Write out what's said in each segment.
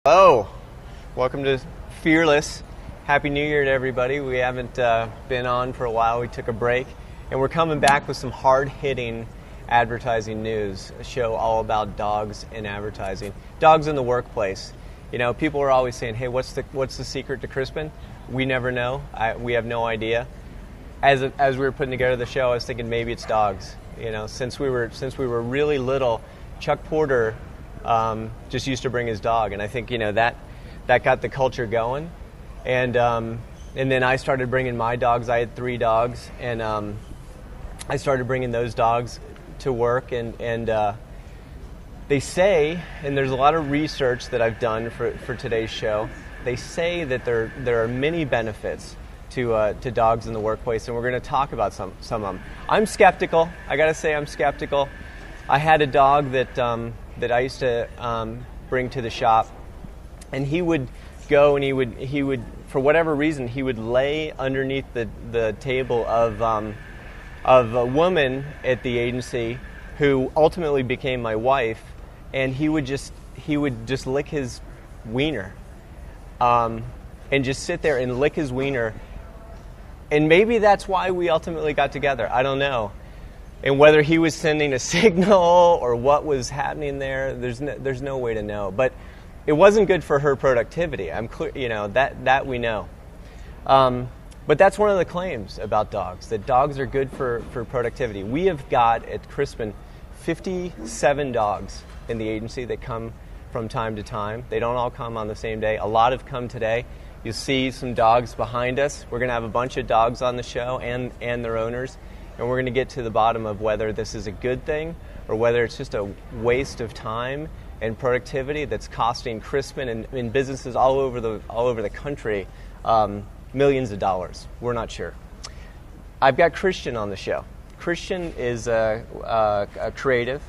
Hello, welcome to Fearless. Happy New Year to everybody. We haven't been on for a while. We took a break, and we're coming back with some hard-hitting advertising news, a show all about dogs and advertising. Dogs in the workplace. You know, people are always saying, hey, what's the secret to Crispin? We never know. We have no idea. As we were putting together the show, I was thinking maybe it's dogs. You know, since we were really little, Chuck Porter just used to bring his dog, and I think that got the culture going, and then I started bringing my dogs. I had 3 dogs, and I started bringing those dogs to work, and they say, and there's a lot of research that I've done for today's show. They say that there are many benefits to dogs in the workplace, and we're going to talk about some of them. I'm skeptical. I got to say, I'm skeptical. I had a dog that I used to bring to the shop, and he would go and he would for whatever reason he would lay underneath the table of a woman at the agency who ultimately became my wife, and he would just lick his wiener, and just sit there and lick his wiener, and maybe that's why we ultimately got together. I don't know. And whether he was sending a signal or what was happening there, there's no way to know. But it wasn't good for her productivity. I'm clear, that we know. But that's one of the claims about dogs, that dogs are good for productivity. We have got at Crispin 57 dogs in the agency that come from time to time. They don't all come on the same day. A lot have come today. You'll see some dogs behind us. We're going to have a bunch of dogs on the show and their owners. And we're going to get to the bottom of whether this is a good thing or whether it's just a waste of time and productivity that's costing Crispin and businesses all over the country millions of dollars. We're not sure. I've got Christian on the show. Christian is a creative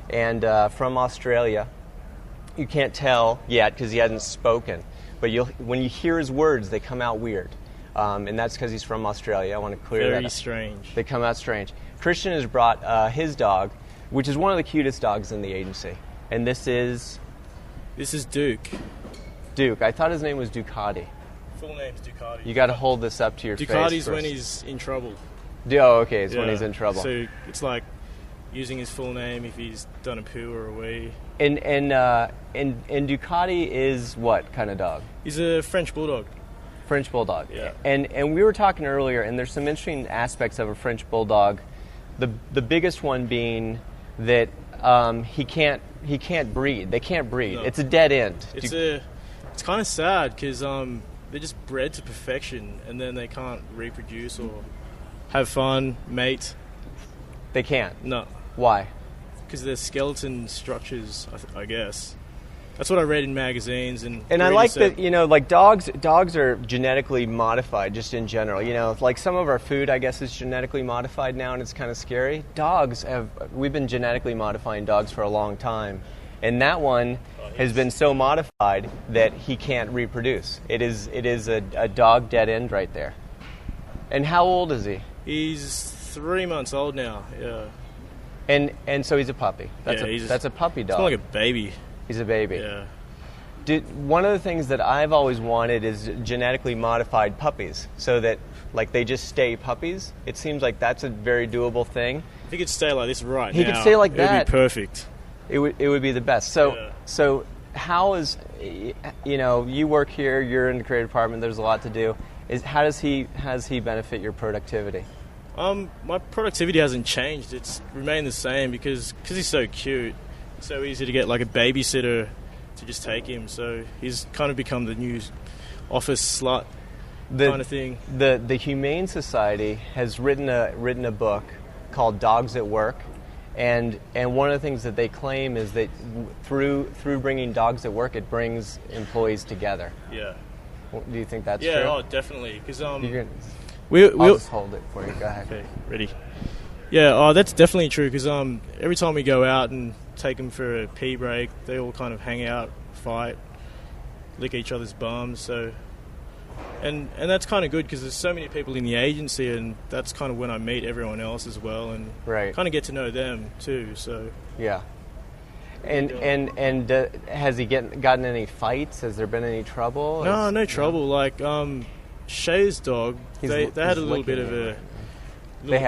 and from Australia. You can't tell yet because he hasn't spoken, but when you hear his words, they come out weird. And that's because he's from Australia. I want to clear that up. Very strange. They come out strange. Christian has brought his dog, which is one of the cutest dogs in the agency. And this is Duke. Duke. I thought his name was Ducati. Full name's Ducati. You got to hold this up to your face. Ducati's when he's in trouble. Oh, okay. It's when he's in trouble. So it's like using his full name if he's done a poo or a wee. And Ducati is what kind of dog? He's a French bulldog. French bulldog. Yeah. And we were talking earlier, and there's some interesting aspects of a French bulldog. The biggest one being that he can't breed. They can't breed. No. It's a dead end. It's kind of sad because they're just bred to perfection, and then they can't reproduce or have fun, mate. They can't. No. Why? Because they're skeleton structures, I guess. That's what I read in magazines, and I like that. Like dogs are genetically modified just in general. Like some of our food, I guess, is genetically modified now, and it's kind of scary. We've been genetically modifying dogs for a long time, and that one has been so modified that he can't reproduce. It is a dog dead end right there. And how old is he? He's 3 months old now. Yeah. And so he's a puppy. That's a puppy dog. It's more like a baby. He's a baby. Yeah. One of the things that I've always wanted is genetically modified puppies, so that they just stay puppies. It seems like that's a very doable thing. If he could stay like this now, he could stay like that. It would be perfect. It would be the best. So how is you work here? You're in the creative department. There's a lot to do. How does he benefit your productivity? My productivity hasn't changed. It's remained the same because he's so cute. It's so easy to get like a babysitter to just take him. So he's kind of become the new office slut kind of thing. The Humane Society has written a book called Dogs at Work, and one of the things that they claim is that through bringing dogs at work, it brings employees together. Yeah. Do you think that's true? Yeah, definitely. Because I'll just hold it for you. Go ahead. Okay, ready. Yeah, that's definitely true because every time we go out and take them for a pee break, they all kind of hang out, fight, lick each other's bums. So, and that's kind of good because there's so many people in the agency, and that's kind of when I meet everyone else as well, and kind of get to know them too. So yeah. And has he gotten any fights? Has there been any trouble? No trouble. Like Shay's dog, they had a little bit of a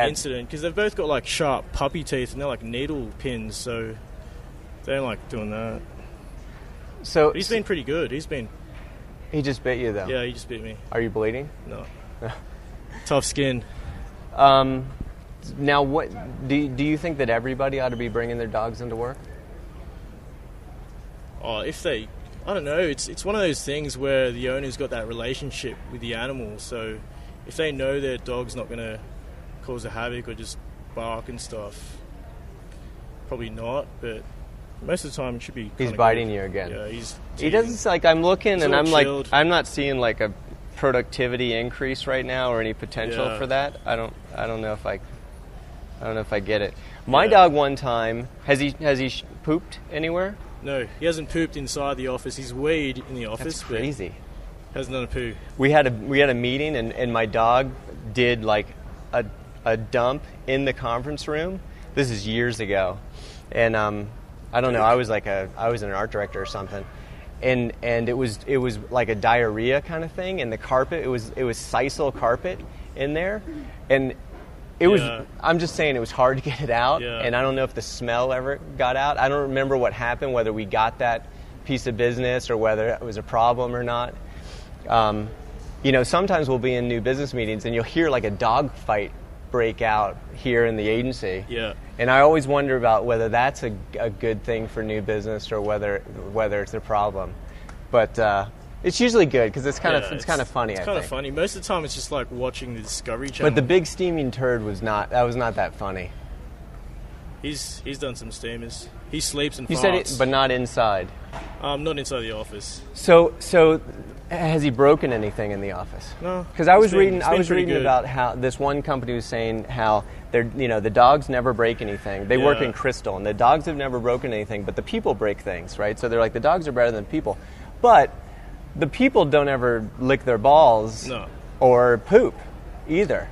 incident because they've both got like sharp puppy teeth and they're like needle pins, so they don't like doing that. So but he's been pretty good. He just bit you though. Yeah, he just bit me. Are you bleeding? No. Tough skin. Now, what do you think that everybody ought to be bringing their dogs into work? Oh, I don't know. It's one of those things where the owner's got that relationship with the animal, so if they know their dog's not going to cause a havoc or just bark and stuff, probably not. But most of the time, it should be. He's biting you again. Yeah, he doesn't like. I'm looking and I'm chilled. like, I'm not seeing like a productivity increase right now or any potential for that. I don't know if I get it. My dog one time has he pooped anywhere? No, he hasn't pooped inside the office. He's weed in the office. That's crazy. But hasn't done a poo. We had a meeting and my dog did like a dump in the conference room. This is years ago, and I don't know. I was an art director or something, and it was like a diarrhea kind of thing. And the carpet it was Sisal carpet in there, and it was. I'm just saying it was hard to get it out, and I don't know if the smell ever got out. I don't remember what happened, whether we got that piece of business or whether it was a problem or not. Sometimes we'll be in new business meetings and you'll hear like a dog fight break out here in the agency. Yeah. And I always wonder about whether that's a good thing for new business or whether it's a problem. But it's usually good because it's kind of funny. It's kind of funny. Most of the time, it's just like watching the Discovery Channel. But the big steaming turd was not that funny. He's done some steamers. He sleeps and farts. You said it, but not inside. Not inside the office. So has he broken anything in the office? No. Because I was reading good. about how this one company was saying how the dogs never break anything. They work in Crystal, and the dogs have never broken anything, but the people break things, right? So they're like, the dogs are better than people, but the people don't ever lick their balls or poop either.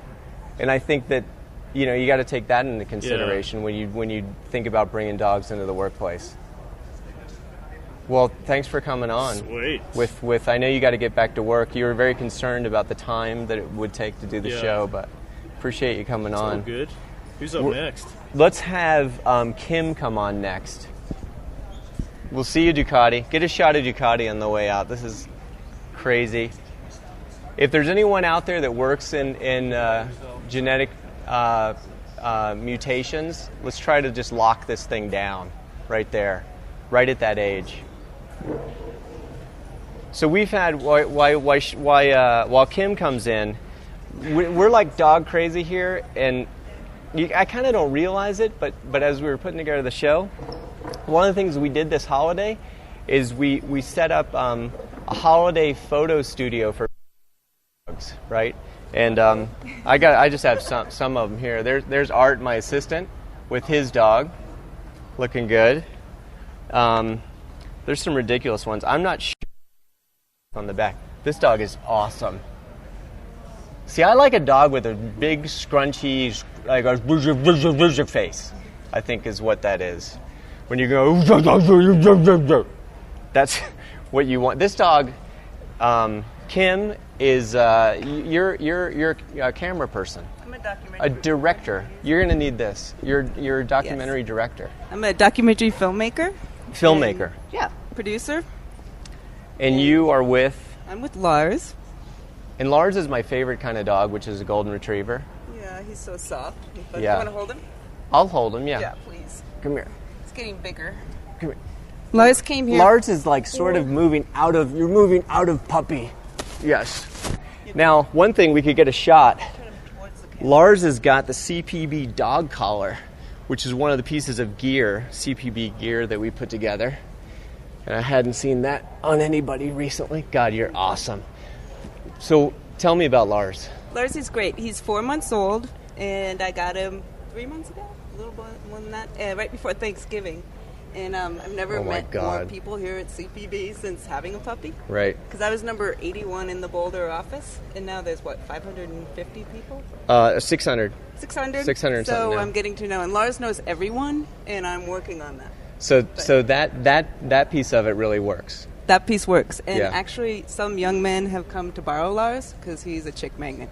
And I think that you got to take that into consideration when you think about bringing dogs into the workplace. Well, thanks for coming on. Sweet. With I know you got to get back to work. You were very concerned about the time that it would take to do the show, but appreciate you coming on. All good. Who's up next? Let's have Kim come on next. We'll see you, Ducati. Get a shot of Ducati on the way out. This is crazy. If there's anyone out there that works in genetic mutations, let's try to just lock this thing down right there, right at that age. So we've had while Kim comes in, we're like dog crazy here, and I kind of don't realize it, but as we were putting together the show, one of the things we did this holiday is we set up a holiday photo studio for dogs, right? And I just have some of them here. There's Art, my assistant, with his dog, looking good. There's some ridiculous ones. I'm not sure on the back. This dog is awesome. See, I like a dog with a big, scrunchy, like a face, I think is what that is. When you go, that's what you want. This dog, Kim, is you're a camera person. I'm a documentary. A director. You're going to need this. You're a documentary director. I'm a documentary filmmaker. Filmmaker. Producer. And you are with? I'm with Lars. And Lars is my favorite kind of dog, which is a golden retriever. Yeah, he's so soft. Yeah. You want to hold him? I'll hold him, yeah. Yeah, please. Come here. It's getting bigger. Come here. Lars came here. Lars is like sort of moving out of puppy. Yes. Now, one thing we could get a shot. Lars has got the CPB dog collar, which is one of the pieces of gear, CPB gear that we put together. And I hadn't seen that on anybody recently. God, you're awesome. So tell me about Lars. Lars is great. He's 4 months old, and I got him 3 months ago, a little more than that, right before Thanksgiving. And I've never met more people here at CPB since having a puppy. Right. Because I was number 81 in the Boulder office, and now there's, 550 people? 600. 600? 600 So something now. I'm getting to know, and Lars knows everyone, and I'm working on that. So that piece of it really works. That piece works. And actually, some young men have come to borrow Lars because he's a chick magnet.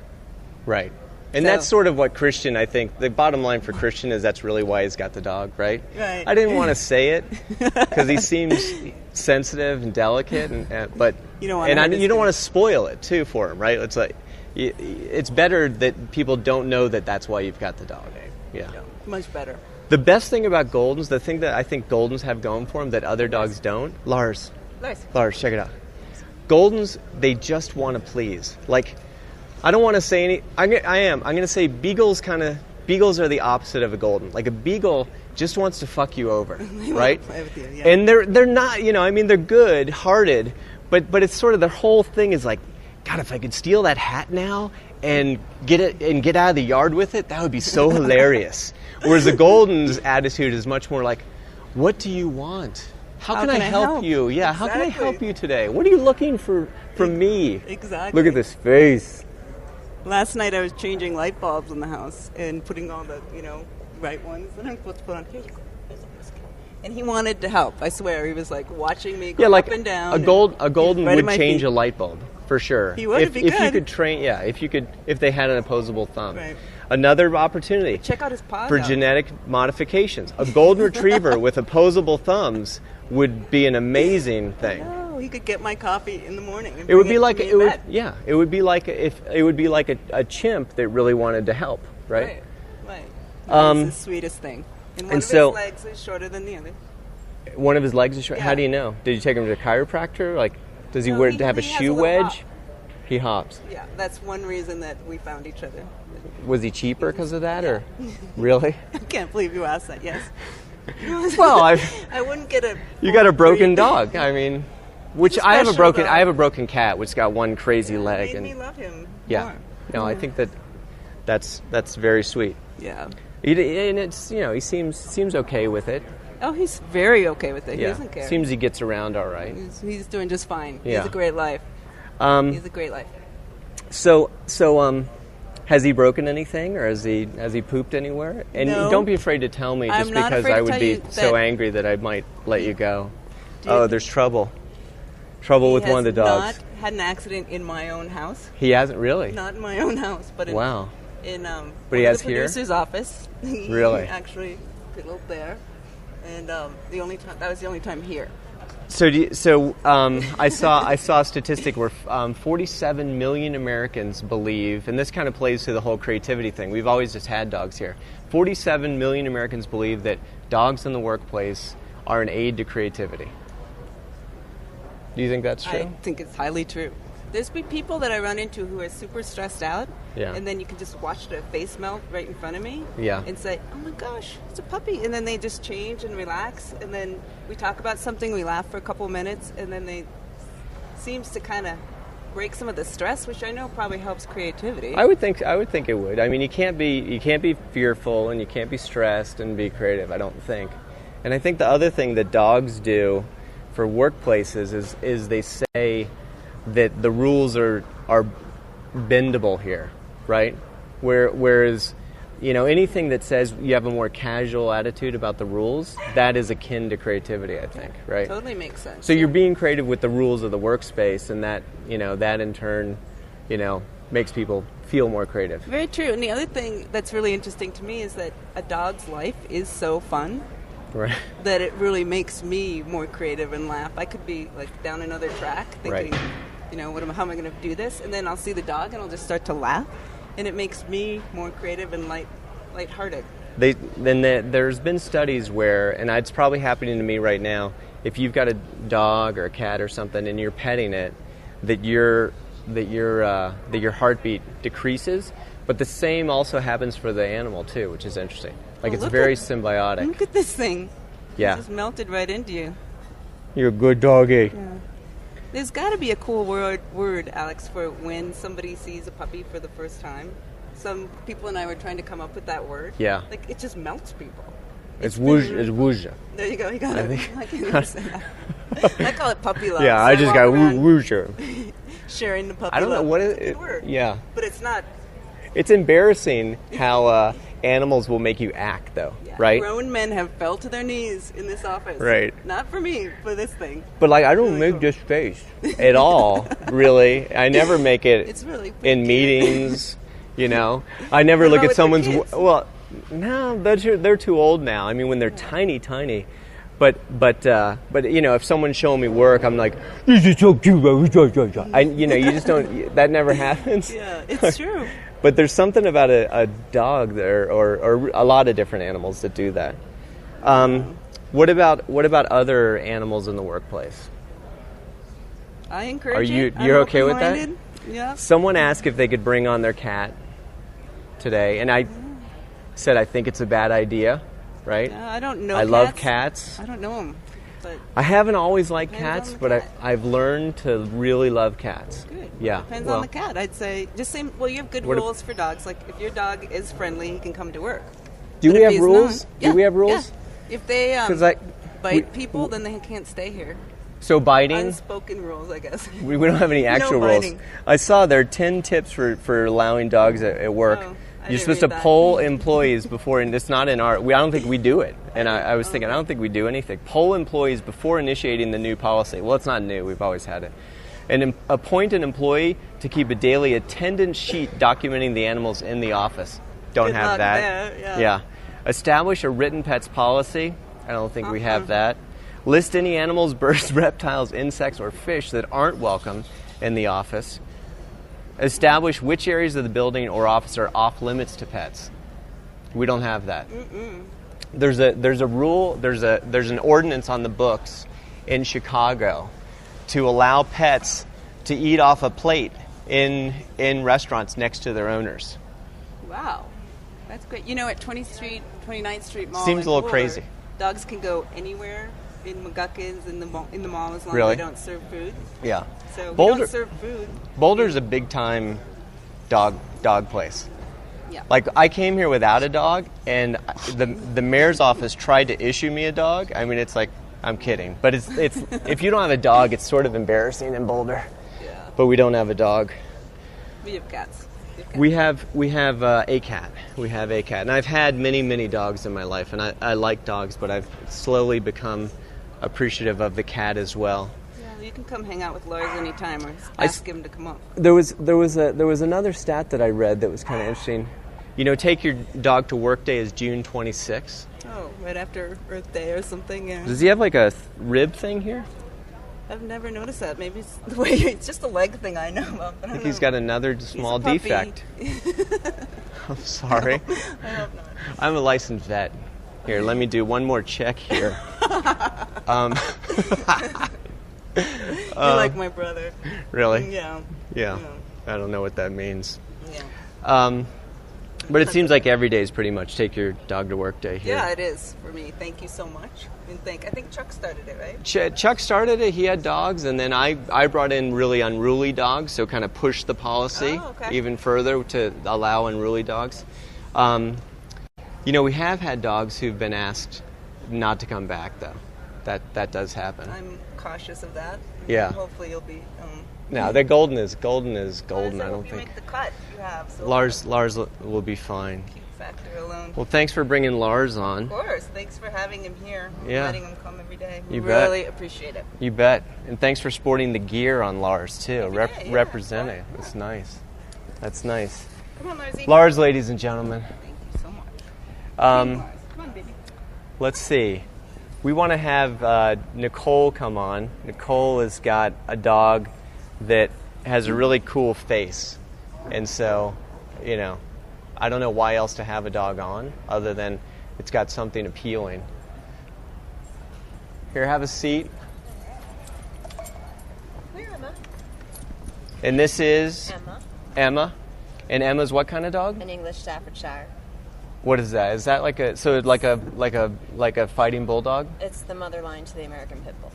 Right. And that's sort of what Christian, I think, the bottom line for Christian is that's really why he's got the dog, right? Right. I didn't want to say it because he seems sensitive and delicate, but you don't want to spoil it too for him, right? It's like it's better that people don't know that that's why you've got the dog. Yeah. Much better. The best thing about Goldens, the thing that I think Goldens have going for them that other dogs don't, Lars, check it out. Goldens, they just want to please. Like, I don't want to say any. I'm going to say beagles are the opposite of a golden. Like a beagle just wants to fuck you over, right? Play with you, yeah. And they're not. They're good-hearted, but it's sort of their whole thing is like, God, if I could steal that hat now and get out of the yard with it, that would be so hilarious. Whereas the golden's attitude is much more like, what do you want? How can I help you? Yeah, exactly. How can I help you today? What are you looking for from me? Exactly. Look at this face. Last night I was changing light bulbs in the house and putting all the, right ones that I'm supposed to put on. Here you go. And he wanted to help. I swear, he was like watching me go up and down. A golden would change a light bulb for sure. He would if you could train. Yeah, if they had an opposable thumb. Right. Another opportunity. Check out his paws for genetic modifications. A golden retriever with opposable thumbs would be an amazing thing. No, he could get my coffee in the morning. And it would be like it would be like a chimp that really wanted to help, right? Right. It's the sweetest thing. And one of his legs is shorter than the other. One of his legs is short. Yeah. How do you know? Did you take him to a chiropractor? Like, does he have a shoe wedge? He hops. Yeah, that's one reason that we found each other. Was he cheaper because of that, or really? I can't believe you asked that. Yes. Well, I wouldn't get a. You got a broken dog. I mean, I have a broken cat, which got one crazy leg. Made me love him. Yeah. More. No, I think that's very sweet. Yeah. And it's he seems okay with it. Oh, he's very okay with it. He doesn't care. Seems he gets around all right. He's doing just fine. Yeah. He has a great life. He's a great life. So has he broken anything, or has he pooped anywhere? And no. Don't be afraid to tell me, just because I would be so angry that I might let you go. There's trouble. Trouble with one of the dogs. He has not had an accident in my own house. He hasn't really? Not in my own house, but in but he has the producer's office. Really? He actually fiddled there, and that was the only time here. I saw a statistic where 47 million Americans believe, and this kind of plays to the whole creativity thing. We've always just had dogs here. 47 million Americans believe that dogs in the workplace are an aid to creativity. Do you think that's true? I think it's highly true. There's people that I run into who are super stressed out, and then you can just watch their face melt right in front of me, and say, "Oh my gosh, it's a puppy," and then they just change and relax, and then we talk about something, we laugh for a couple of minutes, and then they seems to kind of break some of the stress, which I know probably helps creativity. I would think it would. I mean, you can't be fearful and you can't be stressed and be creative, I don't think. And I think the other thing that dogs do for workplaces is they say that the rules are bendable here, right? Whereas, anything that says you have a more casual attitude about the rules, that is akin to creativity, I think, right? Totally makes sense. So you're being creative with the rules of the workspace, and that in turn, makes people feel more creative. Very true. And the other thing that's really interesting to me is that a dog's life is so fun. Right. That it really makes me more creative and laugh. I could be like down another track thinking, how am I going to do this? And then I'll see the dog and I'll just start to laugh, and it makes me more creative and lighthearted. There's been studies where, and it's probably happening to me right now, if you've got a dog or a cat or something and you're petting it, that your heartbeat decreases. But the same also happens for the animal too, which is interesting. It's very symbiotic. Look at this thing. Yeah. It just melted right into you. You're a good doggy. Yeah. There's got to be a cool word, Alex, for when somebody sees a puppy for the first time. Some people and I were trying to come up with that word. Yeah. It just melts people. It's wooja. There you go. You got it. I can't even say that. I call it puppy love. Yeah, so I just got wooja. Sharing the puppy love. I don't know what it's a good word. Yeah. But it's not It's embarrassing how animals will make you act, though, right? Grown men have fell to their knees in this office. Right. Not for me, for this thing. But like, I don't make this face at all, really. I never make it It's really in meetings, you know. I never look at someone's... Well, no, they're too old now. I mean, when they're tiny. But you know, if someone's showing me work, I'm like, this is so cute. You know, you just don't... That never happens. Yeah, it's true. But there's something about a dog there, or a lot of different animals that do that. What about other animals in the workplace? I encourage it. You're okay with that? Yeah. Someone asked if they could bring on their cat today, and I said I think it's a bad idea, right? I don't know. I love cats. I don't know them. But I haven't always liked cats, but I've learned to really love cats. Good. Yeah. Depends on the cat. I'd say just same. Well, you have good rules for dogs. Like if your dog is friendly, he can come to work. Do we have rules? Do we have rules? Yeah. If they bite people, then they can't stay here. So biting? Unspoken rules, I guess. We don't have any actual rules. I saw there are 10 tips for allowing dogs at work. You're supposed to poll employees before, and it's not in our... I don't think we do it. And I was thinking, I don't think we do anything. Poll employees before initiating the new policy. Well, it's not new. We've always had it. And appoint an employee to keep a daily attendance sheet documenting the animals in the office. Don't Good have luck that. there, Yeah. Establish a written pets policy. I don't think we have that. List any animals, birds, reptiles, insects, or fish that aren't welcome in the office. Establish which areas of the building or office are off limits to pets. We don't have that. There's a rule. There's an ordinance on the books in Chicago to allow pets to eat off a plate in restaurants next to their owners. Wow, that's great. You know, at 29th Street Mall, seems a little crazy. Dogs can go anywhere in McGuckins in the mall as long as they don't serve food. Yeah. So we don't serve food. Boulder's a big time dog place. Yeah. Like I came here without a dog, and the mayor's office tried to issue me a dog. I mean, it's like, I'm kidding, but it's if you don't have a dog, it's sort of embarrassing in Boulder. Yeah. But we don't have a dog. We have cats. We have a cat. We have a cat, and I've had many dogs in my life, and I like dogs, but I've slowly become appreciative of the cat as well. Yeah, you can come hang out with Lars anytime, or ask him to come up. There was another stat that I read that was kind of interesting. You know, take your dog to work day is June 26th. Oh, right after Earth Day or something. Yeah. Does he have like a rib thing here? I've never noticed that. Maybe it's the way it's just a leg thing I know about. I think he's got another small defect. I'm sorry. No, I hope not. I'm a licensed vet. Here, let me do one more check here. You're like my brother. Really? Yeah. I don't know what that means. Yeah. But it seems like every day is pretty much take your dog to work day here. Yeah, it is for me. Thank you so much. And I think Chuck started it, right? Chuck started it. He had dogs, and then I brought in really unruly dogs, so kind of pushed the policy even further to allow unruly dogs. You know, we have had dogs who've been asked not to come back, though. That does happen. I'm cautious of that. Yeah. Hopefully you'll be... No, the golden is golden. Lars, I don't think. You make the cut you have. So Lars will be fine. Cute factor alone. Well, thanks for bringing Lars on. Of course. Thanks for having him here. Yeah. Letting him come every day. You really appreciate it. You bet. And thanks for sporting the gear on Lars too. Representing. Fun. That's nice. That's nice. Come on, Lars. Lars, ladies and gentlemen. Thank you so much. Come on, baby. Let's see. We want to have Nicole come on. Nicole has got a dog that has a really cool face. And so, you know, I don't know why else to have a dog on other than it's got something appealing. Here, have a seat. Where, Emma? And this is Emma. And Emma's what kind of dog? An English Staffordshire. What is that? Is that like a fighting bulldog? It's the mother line to the American Pit Bull.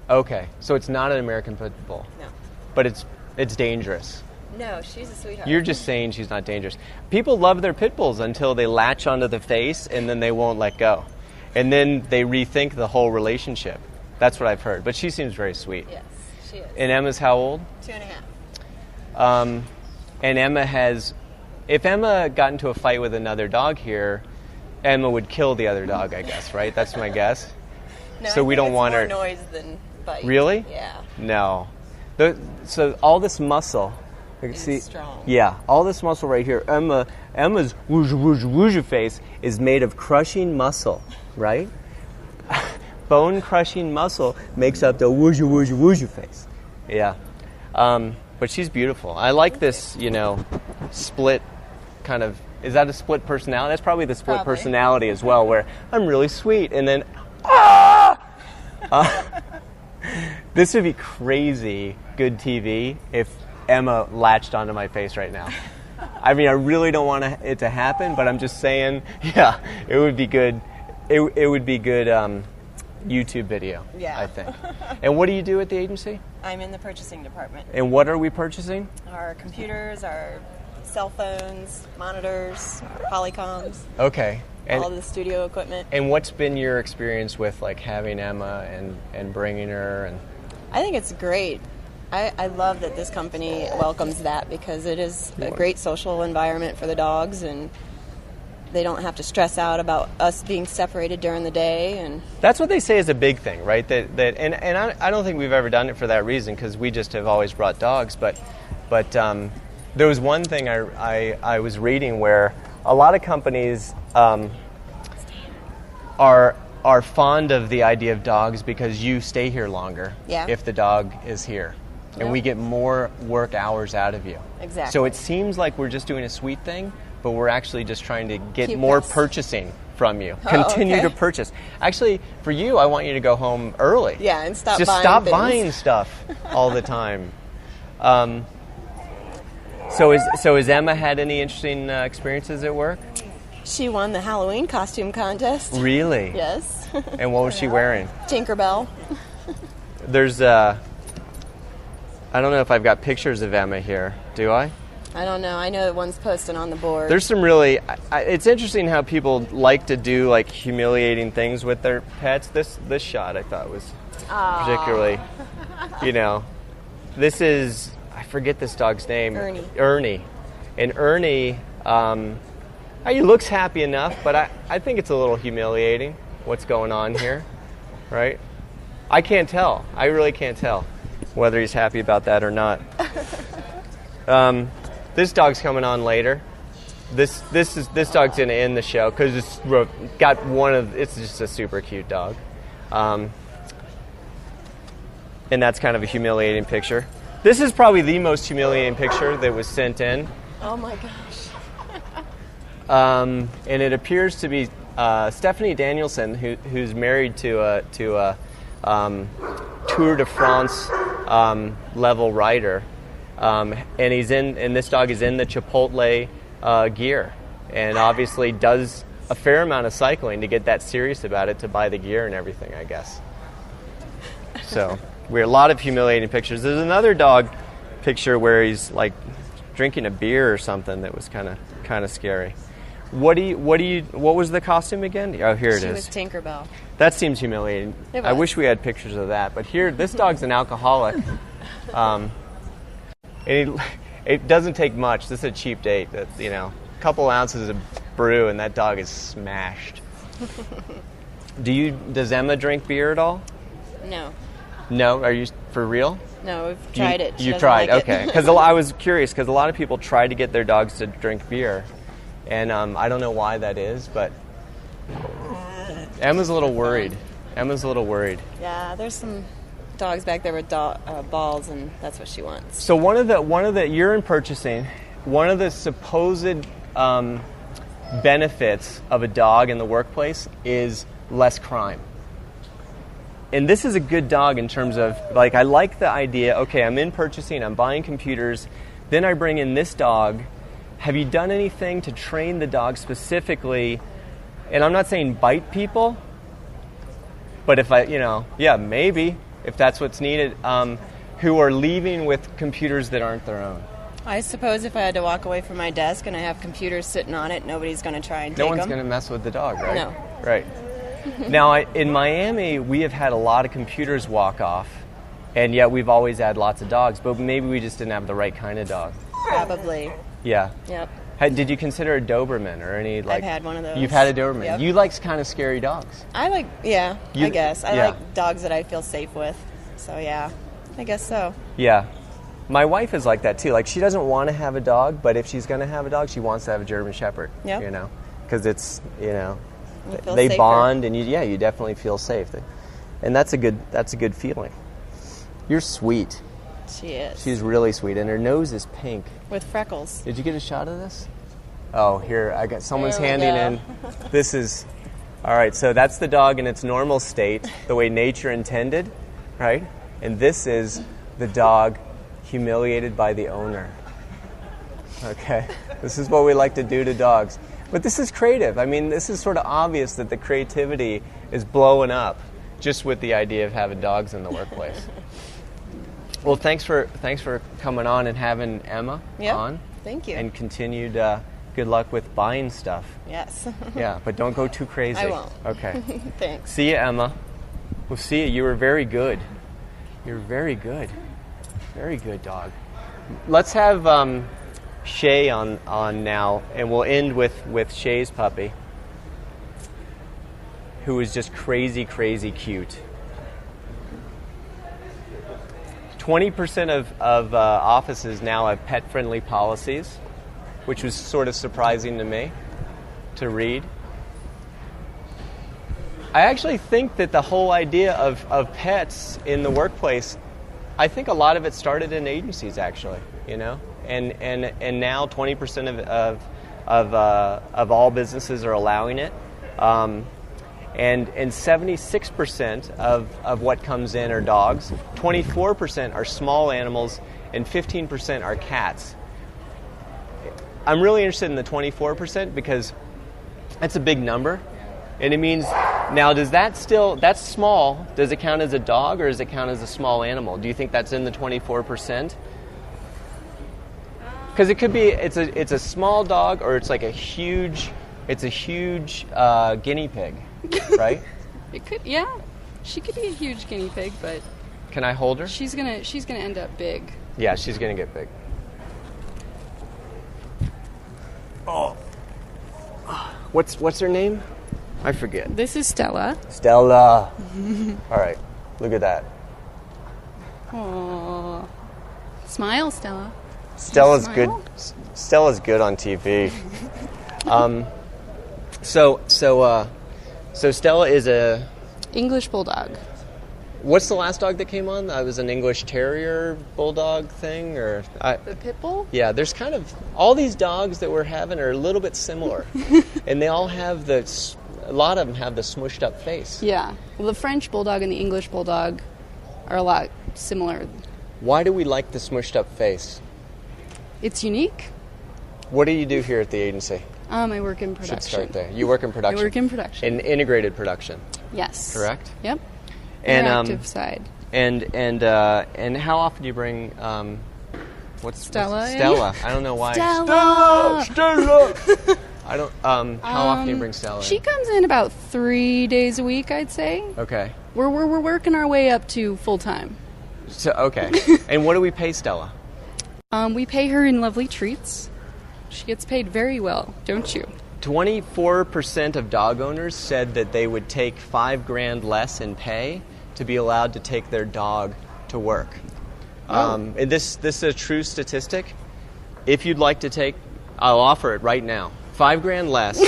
Okay, so it's not an American Pit Bull. No. But it's dangerous. No, she's a sweetheart. You're just saying she's not dangerous. People love their pit bulls until they latch onto the face and then they won't let go. And then they rethink the whole relationship. That's what I've heard. But she seems very sweet. Yes, she is. And Emma's how old? 2.5. And Emma has if Emma got into a fight with another dog here, Emma would kill the other dog, I guess, right? That's my guess. No, So we don't want her. More noise than bite. Really? Yeah. No. So all this muscle. You can see, strong. Yeah, all this muscle right here. Emma's wooja wooja wooja face is made of crushing muscle, right? Bone crushing muscle makes up the wooja wooja wooja face. Yeah. But she's beautiful. I like this, split kind of. Is that a split personality? That's probably the split personality as well, where I'm really sweet and then this would be crazy good TV if Emma latched onto my face right now. I mean, I really don't want it to happen, but I'm just saying, yeah, it would be good. It would be good YouTube video, yeah. I think. And what do you do at the agency? I'm in the purchasing department. And what are we purchasing? Our computers, our cell phones, monitors, polycoms. Okay. And all the studio equipment. And what's been your experience with having Emma and bringing her? And I think it's great. I love that this company welcomes that because it is a great social environment for the dogs, and they don't have to stress out about us being separated during the day. And that's what they say is a big thing, right? And I don't think we've ever done it for that reason because we just have always brought dogs. But there was one thing I was reading where a lot of companies are fond of the idea of dogs because you stay here longer if the dog is here. And we get more work hours out of you. Exactly. So it seems like we're just doing a sweet thing, but we're actually just trying to get more purchasing from you. Continue to purchase. Actually, for you, I want you to go home early. Yeah, and stop buying stuff all the time. So has Emma had any interesting experiences at work? She won the Halloween costume contest. Really? Yes. And what was she wearing? Tinkerbell. There's I don't know if I've got pictures of Emma here. Do I? I don't know. I know that one's posted on the board. There's some really... it's interesting how people like to do humiliating things with their pets. This shot I thought was particularly... This is... I forget this dog's name. Ernie. And Ernie... he looks happy enough, but I think it's a little humiliating what's going on here, right? I can't tell. I really can't tell whether he's happy about that or not. This dog's coming on later. This dog's going to end the show because it's got it's just a super cute dog. And that's kind of a humiliating picture. This is probably the most humiliating picture that was sent in. Oh my gosh. And it appears to be Stephanie Danielson, who's married to a Tour de France level rider, and this dog is in the Chipotle gear, and obviously does a fair amount of cycling to get that serious about it to buy the gear and everything, I guess. So we had a lot of humiliating pictures. There's another dog picture where he's drinking a beer or something that was kind of scary. What was the costume again? Oh, here it is. She was Tinkerbell. That seems humiliating. I wish we had pictures of that. But here, this dog's an alcoholic. And it doesn't take much. This is a cheap date. A couple ounces of brew and that dog is smashed. Does Emma drink beer at all? No. No? Are you for real? No, we've tried it. You tried, okay. Because I was curious, because a lot of people try to get their dogs to drink beer. And I don't know why that is, but Emma's a little worried. Yeah, there's some dogs back there with balls, and that's what she wants. So one of the you're in purchasing. One of the supposed benefits of a dog in the workplace is less crime. And this is a good dog in terms of I like the idea. Okay, I'm in purchasing. I'm buying computers. Then I bring in this dog. Have you done anything to train the dog specifically? And I'm not saying bite people, but if maybe if that's what's needed, who are leaving with computers that aren't their own. I suppose if I had to walk away from my desk and I have computers sitting on it, nobody's going to try and take them. No one's going to mess with the dog, right? No. Right. Now, in Miami, we have had a lot of computers walk off, and yet we've always had lots of dogs, but maybe we just didn't have the right kind of dog. Probably. Yeah. Yep. Did you consider a Doberman or any like? I've had one of those. You've had a Doberman. Yep. You like kind of scary dogs. I guess. I like dogs that I feel safe with. So yeah, I guess so. Yeah. My wife is like that too. Like she doesn't want to have a dog, but if she's going to have a dog, she wants to have a German Shepherd. Yep. You know, because it's, you know, feel they safer. bond and you definitely feel safe. And that's a good feeling. You're sweet. She is. She's really sweet, and her nose is pink. With freckles. Did you get a shot of this? Oh, here, I got someone's There we handing go. in. This is, all right, so that's the dog in its normal state, the way nature intended, right? And this is the dog humiliated by the owner. Okay, this is what we like to do to dogs. But this is creative. I mean, this is sort of obvious that the creativity is blowing up just with the idea of having dogs in the workplace. Well, thanks for coming on and having Emma on. Thank you. And continued good luck with buying stuff. Yes. Yeah, but don't go too crazy. I won't. Okay. Thanks. See you, Emma. We'll see you. You were very good. You're very good. Very good dog. Let's have Shay on now, and we'll end with Shay's puppy, who is just crazy, crazy cute. 20% of offices now have pet-friendly policies, which was sort of surprising to me to read. I actually think that the whole idea of pets in the workplace, I think a lot of it started in agencies, actually, you know, and now 20% of all businesses are allowing it. And 76% of what comes in are dogs, 24% are small animals, and 15% are cats. I'm really interested in the 24% because that's a big number. And it means, now that's small, does it count as a dog or does it count as a small animal? Do you think that's in the 24%? Because it could be, it's a small dog or it's like a huge guinea pig. Right? It could, yeah. She could be a huge guinea pig, but can I hold her? She's gonna end up big. Yeah, she's gonna get big. Oh, what's her name? I forget. This is Stella. Stella. All right, look at that. Aww. Smile, Stella. Stella's Smile? good. Stella's good on TV. So Stella is a English Bulldog. What's the last dog that came on? That was an English Terrier Bulldog thing, or the Pit Bull? Yeah, there's kind of all these dogs that we're having are a little bit similar, and they all have a lot of them have the smushed up face. Yeah, well, the French Bulldog and the English Bulldog are a lot similar. Why do we like the smushed up face? It's unique. What do you do here at the agency? I work in production. Should start there. You work in production? I work in production. In integrated production? Yes. Correct? Yep. And Interactive side. And how often do you bring what's Stella? Stella. I don't know why. Stella! I don't how often do you bring Stella in? She comes in about 3 days a week, I'd say. Okay. We're working our way up to full time. So okay. And what do we pay Stella? We pay her in lovely treats. She gets paid very well, don't you? 24% of dog owners said that they would take $5,000 less in pay to be allowed to take their dog to work. And this is a true statistic. If you'd like to take, I'll offer it right now. $5,000 less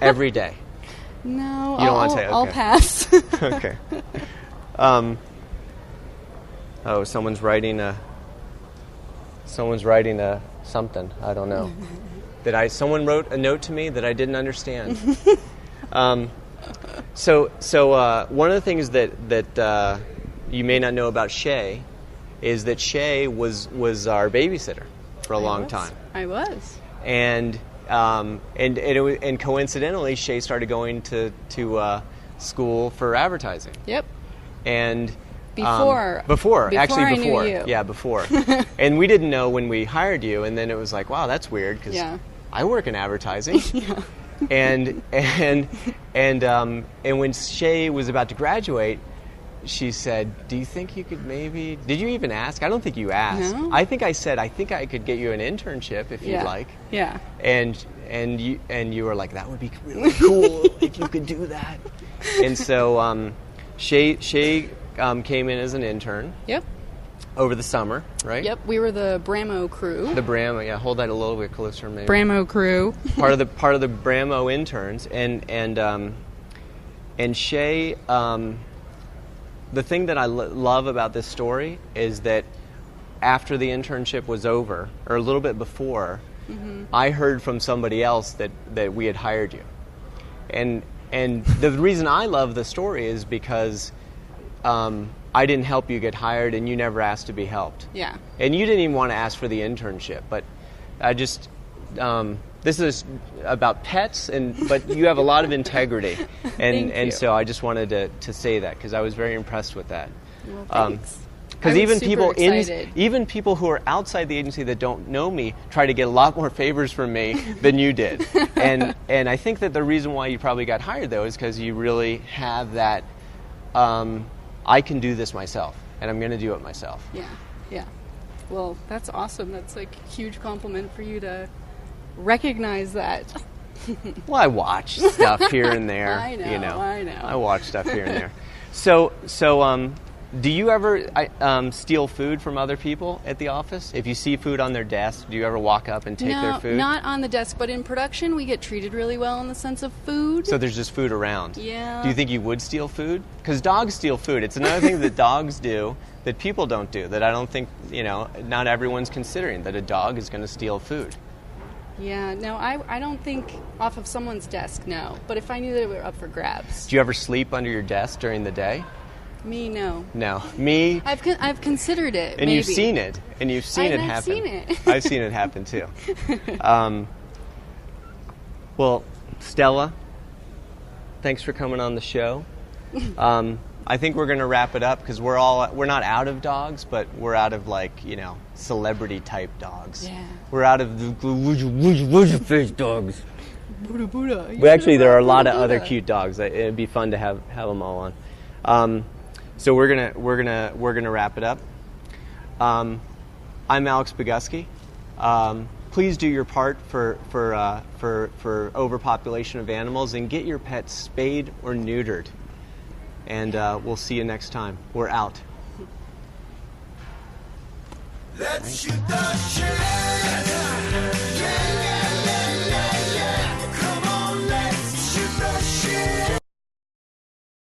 every day. No, you don't want to take. Okay. I'll pass. Okay. Someone's writing a something. I don't know. Someone wrote a note to me that I didn't understand. So one of the things that you may not know about Shay is that Shay was our babysitter for a long time. I was. And coincidentally, Shay started going to school for advertising. Yep. And Before I knew you. Yeah, before. And we didn't know when we hired you, and then it was like, wow, that's weird because I work in advertising. Yeah. And when Shay was about to graduate, she said, "Do you think you could maybe?" Did you even ask? I don't think you asked. No? I think I said, "I think I could get you an internship if you'd like." Yeah. And you were like, "That would be really cool if you could do that." And so Shay came in as an intern. Yep. Over the summer, right? Yep. We were the Bramo crew. The Bramo, yeah. Hold that a little bit closer, maybe. Bramo crew. part of the Bramo interns, and Shay. The thing that I love about this story is that after the internship was over, or a little bit before, I heard from somebody else that we had hired you, and the reason I love the story is because. I didn't help you get hired, and you never asked to be helped. Yeah. And you didn't even want to ask for the internship, but I just this is about pets, but you have a lot of integrity, and so I just wanted to say that because I was very impressed with that. Well, thanks. Because even excited. people who are outside the agency that don't know me try to get a lot more favors from me than you did, and I think that the reason why you probably got hired though is because you really have that. I can do this myself, and I'm going to do it myself. Yeah. Well, that's awesome. That's like a huge compliment for you to recognize that. Well, I watch stuff here and there. I know. I watch stuff here and there. So, do you ever steal food from other people at the office? If you see food on their desk, do you ever walk up and take their food? No, not on the desk, but in production, we get treated really well in the sense of food. So there's just food around. Yeah. Do you think you would steal food? Because dogs steal food. It's another thing that dogs do that people don't do, that I don't think, not everyone's considering, that a dog is going to steal food. Yeah, no, I don't think off of someone's desk, no. But if I knew that it were up for grabs. Do you ever sleep under your desk during the day? Me, no. No. Me... I've considered it, and maybe. You've seen it. And you've seen it happen. I've seen it. I've seen it happen, too. Well, Stella, thanks for coming on the show. I think we're going to wrap it up because we're not out of dogs, but we're out of celebrity type dogs. Yeah. We're out of the where's your face dogs. Buddha. But actually, there are a lot of other cute dogs. It'd be fun to have them all on. So we're gonna wrap it up. I'm Alex Bogusky. Please do your part for overpopulation of animals and get your pets spayed or neutered. And we'll see you next time. We're out. Let's shoot the shit.